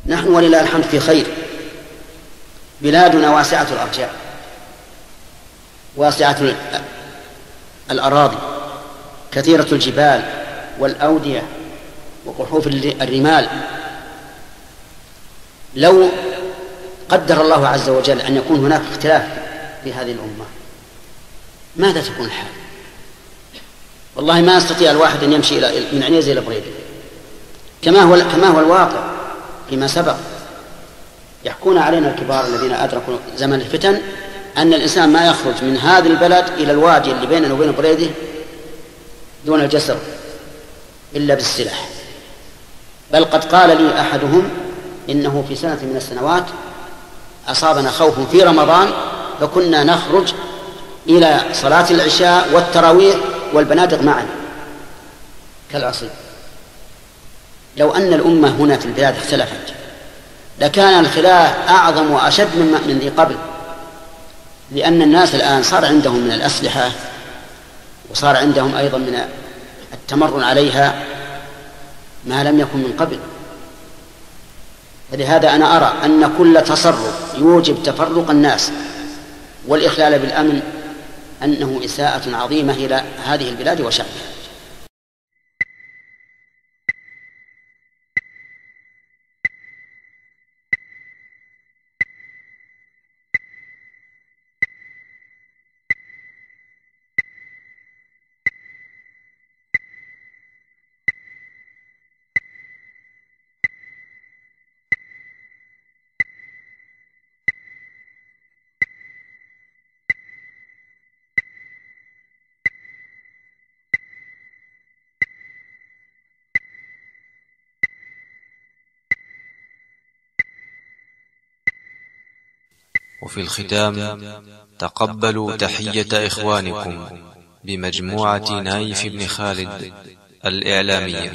نحن ولله الحمد في خير، بلادنا واسعة الأرجاء، واسعة الأراضي، كثيرة الجبال والأودية وقحوف الرمال. لو قدر الله عز وجل أن يكون هناك اختلاف في هذه الأمة ماذا تكون الحال؟ والله ما يستطيع الواحد أن يمشي من عنيزة إلى بريدة، كما هو الواقع فيما سبق. يحكون علينا الكبار الذين أدركوا زمن الفتن أن الإنسان ما يخرج من هذا البلد إلى الوادي اللي بيننا وبين بريدة دون الجسر إلا بالسلاح. بل قد قال لي أحدهم إنه في سنة من السنوات أصابنا خوف في رمضان فكنا نخرج إلى صلاة العشاء والتراويح والبنادق معا كالعصر. لو أن الأمة هنا في البلاد اختلفت لكان الخلاف أعظم وأشد من ذي قبل، لأن الناس الآن صار عندهم من الأسلحة وصار عندهم أيضا من التمرن عليها ما لم يكن من قبل. فلهذا أنا أرى أن كل تصرف يوجب تفرق الناس والإخلال بالأمن أنه إساءة عظيمة إلى هذه البلاد وشعبها. وفي الختام تقبلوا تحية إخوانكم بمجموعة نايف بن خالد الإعلامية.